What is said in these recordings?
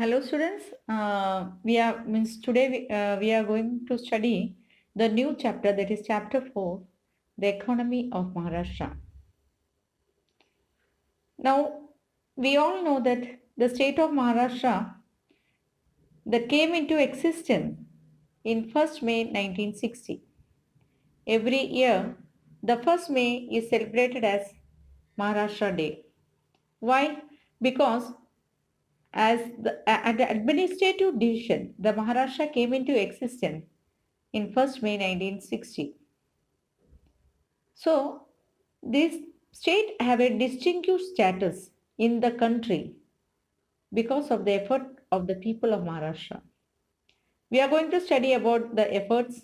Hello, students. We are going to study the new chapter, that is chapter 4, the economy of Maharashtra. Now, we all know that the state of Maharashtra that came into existence in 1st May 1960. Every year, the 1st May is celebrated as Maharashtra Day. Why? Because at the administrative division, the Maharashtra came into existence in 1st May 1960. So, this state have a distinguished status in the country because of the effort of the people of Maharashtra. We are going to study about the efforts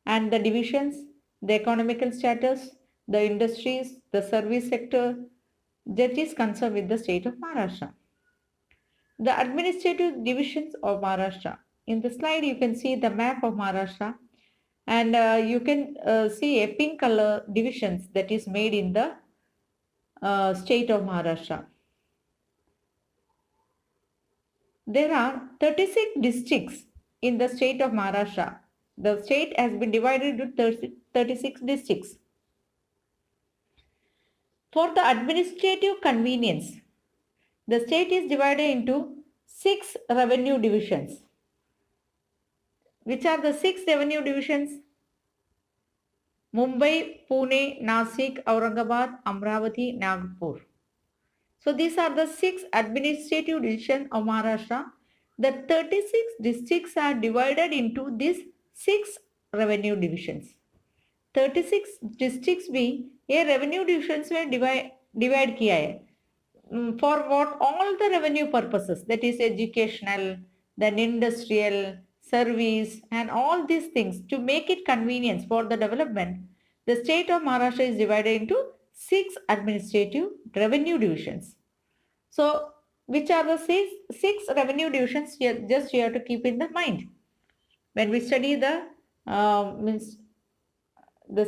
and the divisions, the economical status, the industries, the service sector that is concerned with the state of Maharashtra. The administrative divisions of Maharashtra. In the slide, you can see the map of Maharashtra, and you can see a pink color divisions that is made in the state of Maharashtra. There are 36 districts in the state of Maharashtra. The state has been divided into 36 districts. For the administrative convenience, the state is divided into 6 revenue divisions. Which are the 6 revenue divisions? Mumbai, Pune, Nasik, Aurangabad, Amravati, Nagpur. So these are the 6 administrative divisions of Maharashtra. The 36 districts are divided into these 6 revenue divisions. 36 districts भी ये revenue divisions में divide किया है. For what? All the revenue purposes, that is educational, then industrial, service, and all these things, to make it convenience for the development, the state of Maharashtra is divided into 6 administrative revenue divisions. So, which are the six revenue divisions? Just you have to keep in the mind when we study the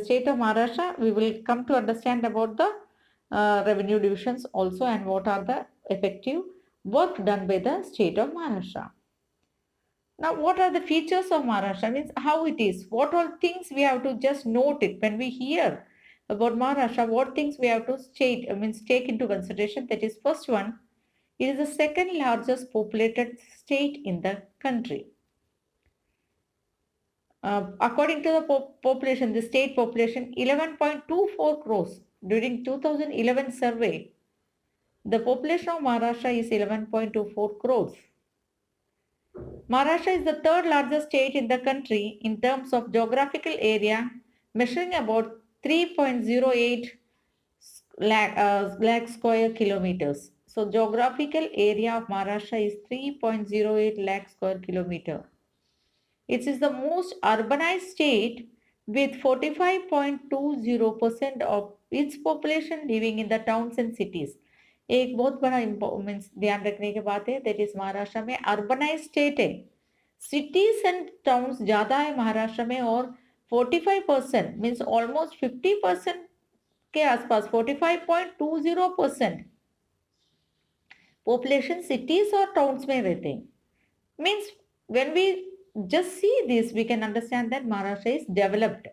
state of Maharashtra. We will come to understand about the revenue divisions also, and what are the effective work done by the state of Maharashtra. Now, what are the features of Maharashtra? Means how it is. What all things we have to just note it when we hear about Maharashtra. What things we have to take into consideration. That is, first one, it is the second largest populated state in the country. According to the population, the state population 11.24 crores during 2011 survey. The population of Maharashtra is 11.24 crores. Maharashtra is the third largest state in the country in terms of geographical area, measuring about 3.08 lakh square kilometers. So geographical area of Maharashtra is 3.08 lakh square kilometer. It is the most urbanized state with 45.20% of its population living in the towns and cities. एक बहुत बड़ा means ध्यान रखने की बात है, that is Maharashtra में urbanise state है, सिटीज एंड टाउन्स ज़्यादा है महाराष्ट्र में, और 45% मीन्स ऑलमोस्ट 50% के आसपास 45.20% पॉपुलेशन सिटीज और टाउन्स में रहते हैं. Means when we just see this, we can understand that Maharashtra is developed.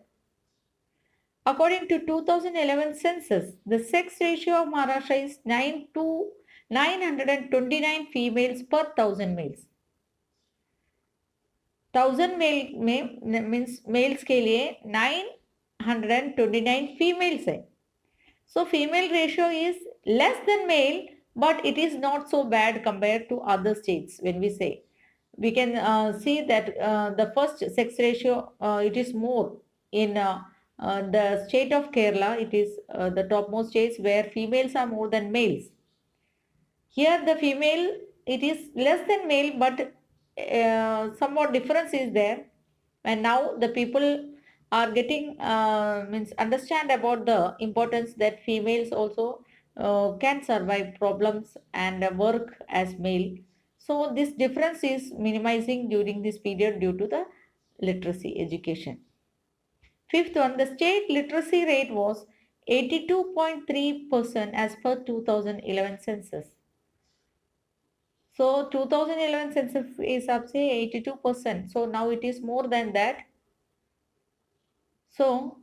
According to 2011 census, the sex ratio of Maharashtra is 9 to 929 females per 1000 males. 1000 mail में means mails के लिए 929 females है. So female ratio is less than male, but it is not so bad compared to other states. When we say, we can see that the first sex ratio, it is more in the state of Kerala. It is the topmost states where females are more than males. Here the female, it is less than male, but somewhat difference is there, and now the people are getting understand about the importance that females also can survive problems and work as male. So this difference is minimizing during this period due to the literacy education. Fifth one, the state literacy rate was 82.3% as per 2011 census. So 2011 census is up say 82%. So now it is more than that. So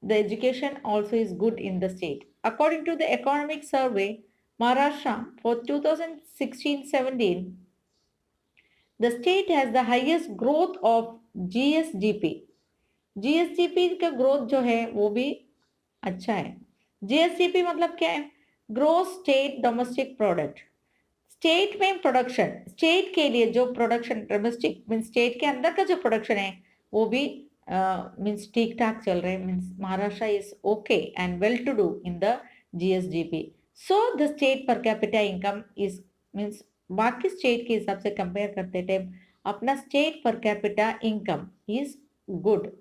the education also is good in the state. According to the economic survey, Maharashtra for 2016-17, the state has the highest growth of GSDP. GSDP का growth जो है वो भी अच्छा है. GSDP मतलब क्या है? Growth state domestic product. State में प्रोडक्शन, स्टेट के लिए जो प्रोडक्शन डोमेस्टिक मीन्स स्टेट के अंदर का जो प्रोडक्शन है वो भी मीन्स ठीक ठाक चल रहे हैं. Means Maharashtra is okay and well to do in the GSDP. So the state per capita income is means बाकी स्टेट के हिसाब से कंपेयर करते टाइम अपना state per capita income is good.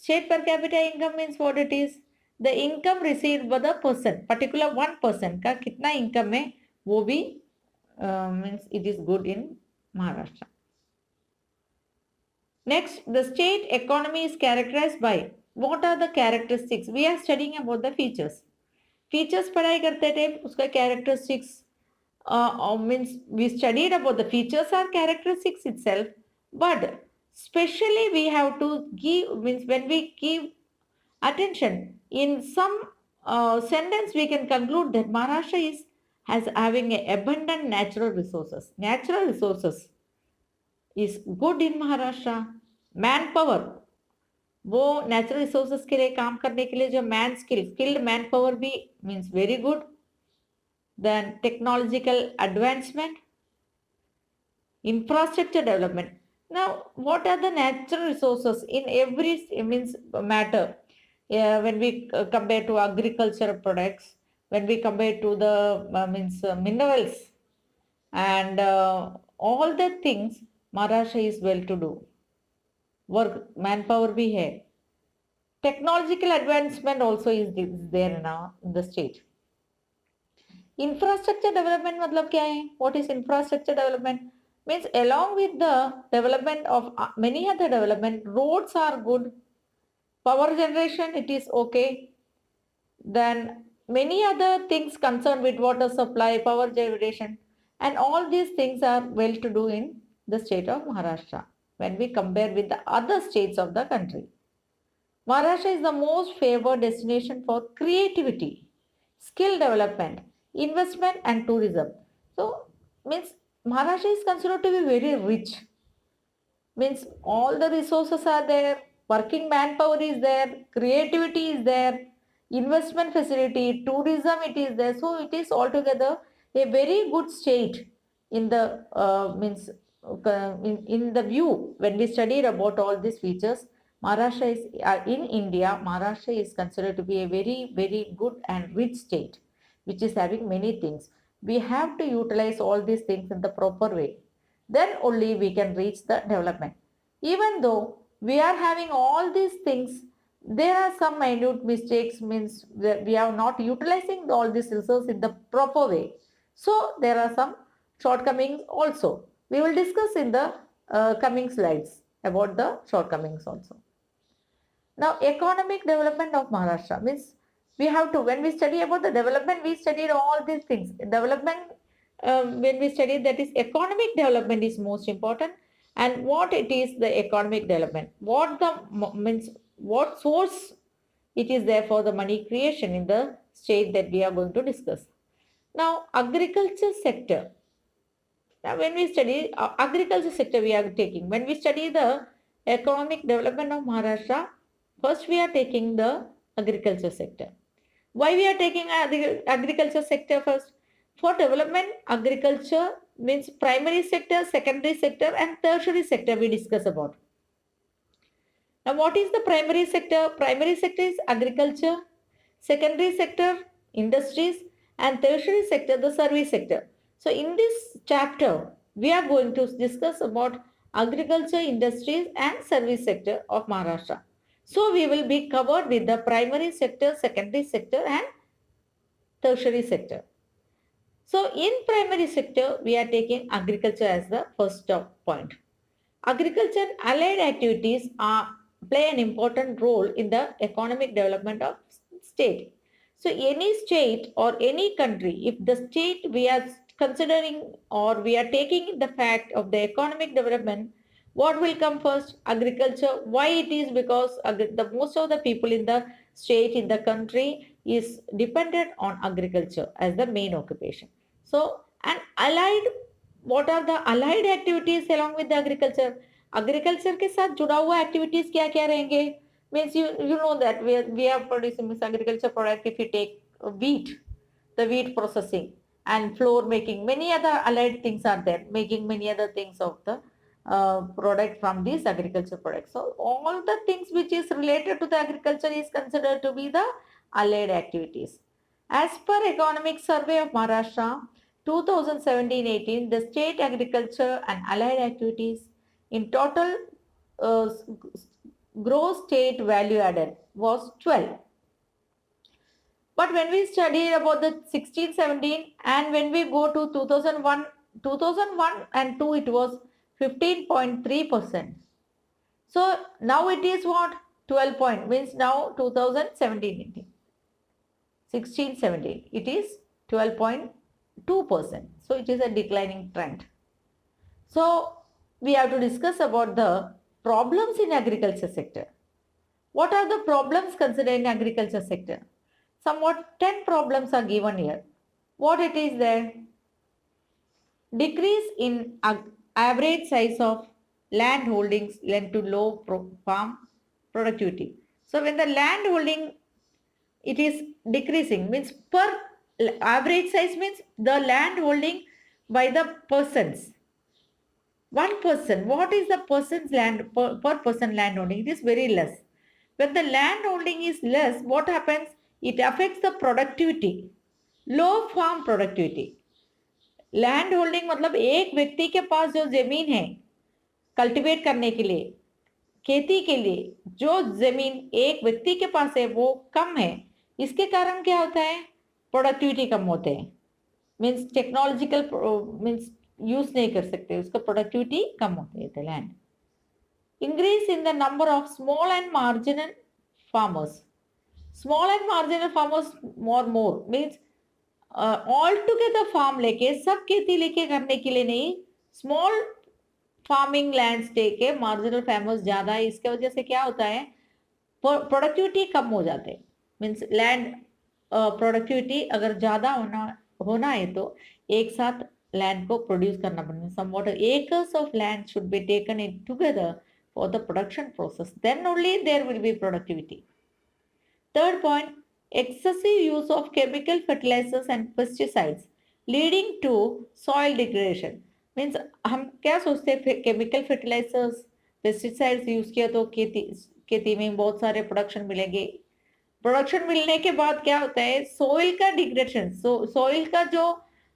State per capita income means what it is? The income received by the person, particular one person का कितना income है वो भी means it is good in Maharashtra. Next, the state economy is characterized by what are the characteristics? We are studying about the features. Features पढ़ाई करते थे उसका characteristics means we studied about the features or characteristics itself, but especially we have to give means when we give attention in some sentence we can conclude that Maharashtra is has having a abundant natural resources. Natural resources is good in Maharashtra. Manpower, वो natural resources के लिए काम करने के लिए जो skilled manpower भी means very good. Then technological advancement, infrastructure development. Now, what are the natural resources in every means matter? When we compare to agricultural products, when we compare to the minerals and all the things, Maharashtra is well to do. Work manpower bhi hai. Technological advancement also is there now in the state. Infrastructure development मतलब क्या है? What is infrastructure development? Means along with the development of many other development, roads are good, power generation it is okay, then many other things concerned with water supply, power generation, and all these things are well to do in the state of Maharashtra when we compare with the other states of the country. Maharashtra is the most favored destination for creativity, skill development, investment and tourism. So means Maharashtra is considered to be very rich. Means all the resources are there, working manpower is there, creativity is there, investment facility, tourism it is there. So it is altogether a very good state in the means in the view when we studied about all these features. Maharashtra is in India. Maharashtra is considered to be a very good and rich state, which is having many things. We have to utilize all these things in the proper way. Then only we can reach the development. Even though we are having all these things, there are some minute mistakes. Means that we are not utilizing all these resources in the proper way. So there are some shortcomings also. We will discuss in the coming slides about the shortcomings also. Now, economic development of Maharashtra means we have to, when we study about the development, we studied all these things. Development, when we study that is economic development is most important. And what it is the economic development? What the means, what source it is there for the money creation in the state that we are going to discuss. Now, agriculture sector. Now, when we study agriculture sector, we are taking, when we study the economic development of Maharashtra, first we are taking the agriculture sector. Why we are taking agriculture sector first? For development, agriculture means primary sector, secondary sector and tertiary sector we discuss about. Now, what is the primary sector? Primary sector is agriculture, secondary sector, industries, and tertiary sector, the service sector. So, in this chapter, we are going to discuss about agriculture, industries, and service sector of Maharashtra. So, we will be covered with the primary sector, secondary sector, and tertiary sector. So, in primary sector, we are taking agriculture as the first point. Agriculture and allied activities play an important role in the economic development of state. So any state or any country, if the state we are considering or we are taking the fact of the economic development, what will come first? Agriculture. Why it is? Because the most of the people in the state, in the country, is dependent on agriculture as the main occupation. So, and allied, what are the allied activities along with the agriculture? Agriculture के साथ जुड़ा हुआ activities क्या क्या रहेंगे? Means you know that we are producing this agriculture product. If you take wheat, the wheat processing and flour making, many other allied things are there, making many other things of the product from these agriculture products. So all the things which is related to the agriculture is considered to be the allied activities. As per Economic Survey of Maharashtra 2017-18, the state agriculture and allied activities in total uh, gross state value added was 12. But when we studied about the 16, 17, and when we go to 2001 and 2, it was 15.3%. So now it is what? 12 point, means now 2017, 18. 16, 17, it is 12.2%. So it is a declining trend. So we have to discuss about the problems in agriculture sector. What are the problems considered in agriculture sector? Somewhat 10 problems are given here. What it is there? Decrease in average size of land holdings led to low farm productivity. So when the land holding it is decreasing, means per average size means the land holding by the persons. One person, what is the person's land per person land holding? It is very less. When the land holding is less, what happens? It affects the productivity. Low farm productivity. Land holding मतलब एक व्यक्ति के पास जो जमीन है cultivate करने के लिए, खेती के लिए जो जमीन एक व्यक्ति के पास है वो कम है. इसके कारण क्या होता है? प्रोडक्टिविटी कम होते हैं. मीन्स टेक्नोलॉजिकल मीन्स यूज नहीं कर सकते, उसका प्रोडक्टिविटी कम होती है. Land increase in the number of small and marginal farmers. Small and marginal farmers more means all together farm लेके सब खेती लेके करने के लिए नहीं, स्मॉल फार्मिंग लैंड्स लेके मार्जिनल फार्मर्स ज्यादा है. इसके वजह से क्या होता है? प्रोडक्टिविटी कम हो जाते हैं. मीन्स लैंड प्रोडक्टिविटी अगर ज्यादा होना है तो एक साथ लैंड को प्रोड्यूस करना पड़ता. Somewhat acres of land should be taken in together for the production process, then only there will be productivity. Third point, excessive use of chemical fertilizers and pesticides leading to soil degradation. Means हम क्या सोचते हैं? Chemical fertilisers pesticides use किया तो खेती में बहुत सारे प्रोडक्शन मिलेंगे. प्रोडक्शन मिलने के बाद क्या होता है? सोइल का डिग्रेडेशन. सोइल का जो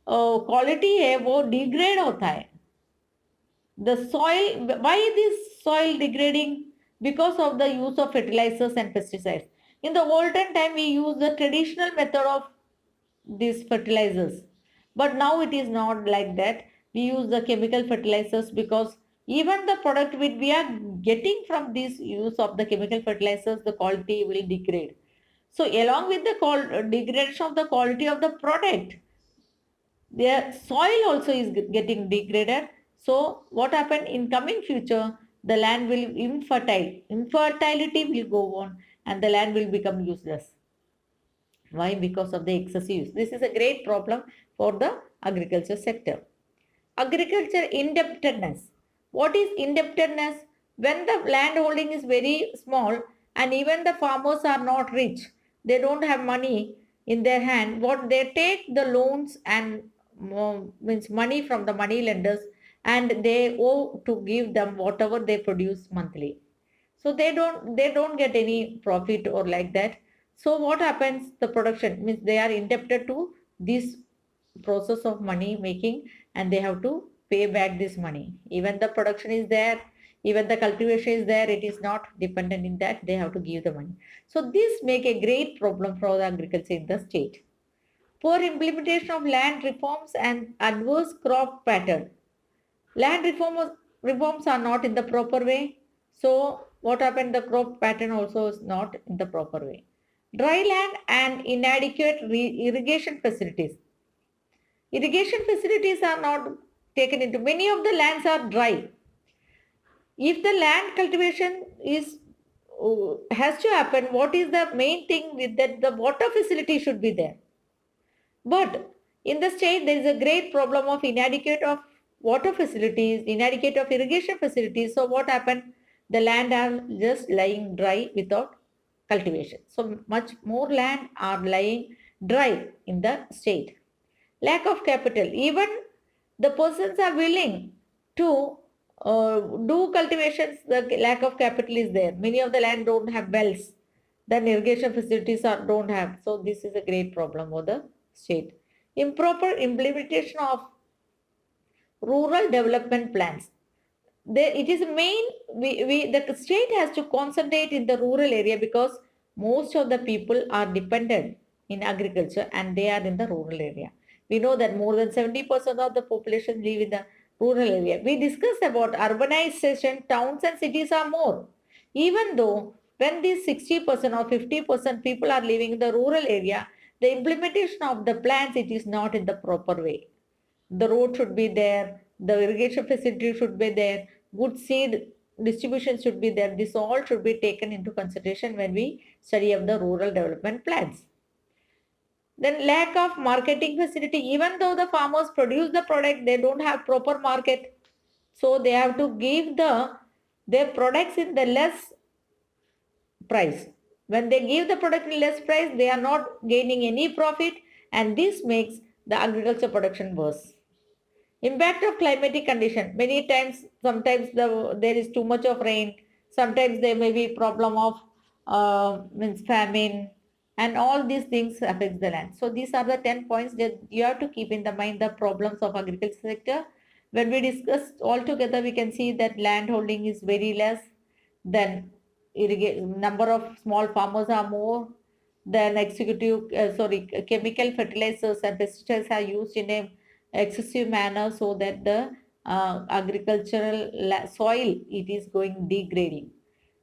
क्वालिटी है वो डिग्रेड होता है. The soil, why this soil degrading? Because of the use of fertilizers and pesticides. In the olden time, we used the traditional method of these fertilizers. But now it is not like that. We use the chemical fertilizers because even the product which we are getting from this use of the chemical fertilizers, the quality will degrade. So along with the degradation of the quality of the product, the soil also is getting degraded. So what happened in coming future? The land will infertile. Infertility will go on and the land will become useless. Why? Because of the excessive use. This is a great problem for the agriculture sector. Agriculture indebtedness. What is indebtedness? When the land holding is very small and even the farmers are not rich, they don't have money in their hand, what they take the loans and means money from the money lenders, and they owe to give them whatever they produce monthly. So they don't get any profit or like that. So what happens? The production means they are indebted to this process of money making and they have to pay back this money. Even the production is there, even the cultivation is there, it is not dependent in that, they have to give the money. So this make a great problem for the agriculture in the state. Poor implementation of land reforms and adverse crop pattern. Land reforms are not in the proper way. So what happened? The crop pattern also is not in the proper way. Dry land and inadequate irrigation facilities. Irrigation facilities are not taken into. Many of the lands are dry. If the land cultivation is has to happen, what is the main thing with that? The water facility should be there. But in the state, there is a great problem of inadequate of water facilities, inadequate of irrigation facilities. So what happened? The land are just lying dry without cultivation. So much more land are lying dry in the state. Lack of capital. Even the persons are willing to do cultivations, the lack of capital is there. Many of the land don't have wells, then irrigation facilities are don't have. So this is a great problem for the state. Improper implementation of rural development plans. It is main, the state has to concentrate in the rural area because most of the people are dependent in agriculture and they are in the rural area. We know that more than 70% of the population live in the rural area. We discussed about urbanization, towns and cities are more. Even though when these 60% or 50% people are living in the rural area, the implementation of the plans, it is not in the proper way. The road should be there, the irrigation facility should be there, good seed distribution should be there. This all should be taken into consideration when we study of the rural development plans. Then lack of marketing facility. Even though the farmers produce the product, they don't have proper market. So they have to give their products in the less price. When they give the product in less price, they are not gaining any profit, and this makes the agriculture production worse. Impact of climatic condition. Many times, sometimes there is too much of rain. Sometimes there may be problem of means famine, and all these things affect the land. So these are the 10 points that you have to keep in the mind, the problems of agriculture sector. When we discuss all together, we can see that land holding is very less. Then number of small farmers are more. Then chemical fertilizers and pesticides are used in a excessive manner so that the agricultural soil it is going degrading.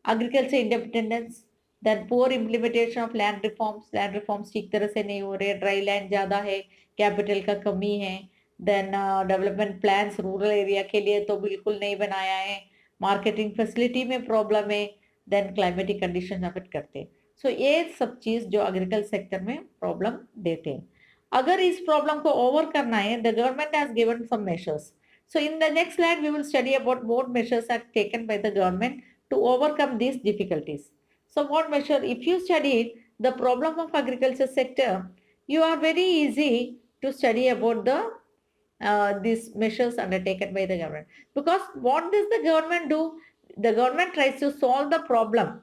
Agriculture independence, then poor implementation of land reforms ठीक तरह से नहीं हो रहे, dry land ज़्यादा है, capital का कमी है, then development plans rural area के लिए तो बिल्कुल नहीं बनाया है, मार्केटिंग फैसिलिटी में प्रॉब्लम है, देन क्लाइमेटिक कंडीशन अफेक्ट करते हैं. सो ये सब चीज़ जो एग्रीकल्चर सेक्टर में प्रॉब्लम देते हैं. अगर इस प्रॉब्लम को ओवर करना है, the government has given some measures. So in the next slide, we will study about what measures are taken by the government to overcome these difficulties. So what measure, if you study the problem of agriculture sector, you are very easy to study about these measures undertaken by the government. Because what does the government do? The government tries to solve the problem.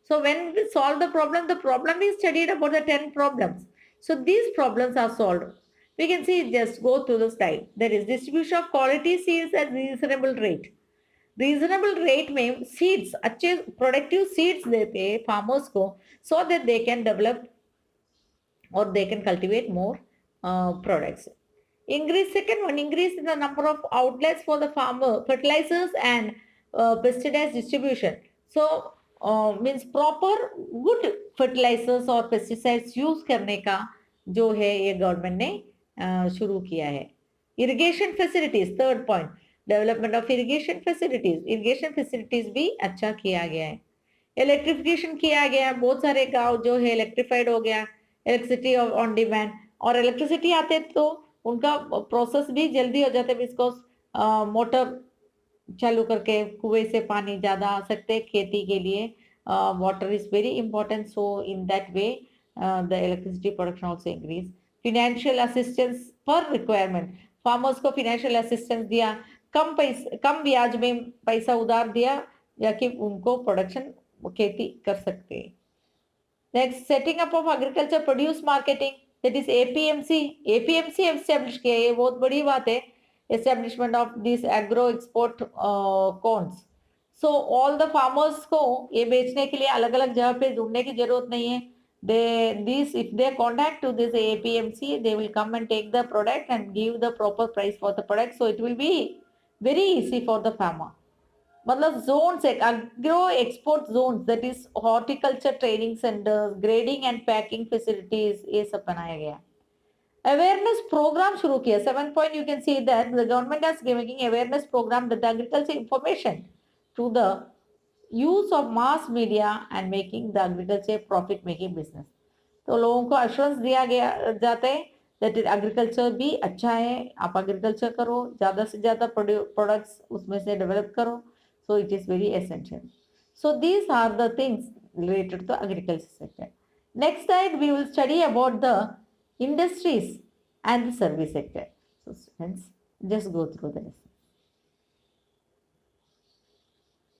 So when we solve the problem is studied about the 10 problems. So these problems are solved. We can see, just go to the slide. There is distribution of quality seeds at reasonable rate. Reasonable rate में seeds, अच्छे productive seeds देते हैं farmers को, so that they can develop और they can cultivate more products. Increase, second one, increase in the number of outlets for the farmer, fertilizers and pesticide distribution. So means proper good fertilizers और pesticides use करने का जो है ये government ने शुरू किया है. Irrigation facilities, third point, development of irrigation facilities भी अच्छा किया गया है. इलेक्ट्रिफिकेशन किया गया, बहुत सारे गांव जो है इलेक्ट्रिफाइड हो गया, इलेक्ट्रिसिटी ऑन डिमांड. और इलेक्ट्रिसिटी आते तो उनका प्रोसेस भी जल्दी हो जाता है, बिकॉज मोटर चालू करके कुएं से पानी ज़्यादा आ सकते हैं खेती के लिए. Water is very important, so in that way the electricity production also increase. Financial assistance पर रिक्वायरमेंट, फार्मर्स को फिनेंशियल असिस्टेंस दिया, कम ब्याज में पैसा उधार दिया, या कि उनको प्रोडक्शन खेती कर सकते हैं. Next, setting up of agriculture produce marketing, that is APMC. APMC establish किया, ये बहुत बड़ी बात है, establishment of this agro export cons. So all the farmers को ये बेचने के लिए अलग अलग जगह पे ढूंढने की जरूरत नहीं है. If they contact to this APMC, they will come and take the product and give the proper price for the product. So it will be very easy for the farmer. मतलब zones, agro export zones, that is horticulture training centers, grading and packing facilities, ये सब बनाया गया. Awareness programme शुरू किया. 7 point you can see that the government is making awareness program with the agriculture information to the use of mass media and making the agriculture profit making business. तो लोगों को assurance दिया गया जाता है that agriculture भी अच्छा है, आप एग्रीकल्चर करो, ज़्यादा से ज़्यादा प्रोडक्ट्स उसमें से डेवलप करो. So it is very essential. So these are the things related to agriculture sector. Next slide we will study about the industries and the service sector. So friends, just go through the list.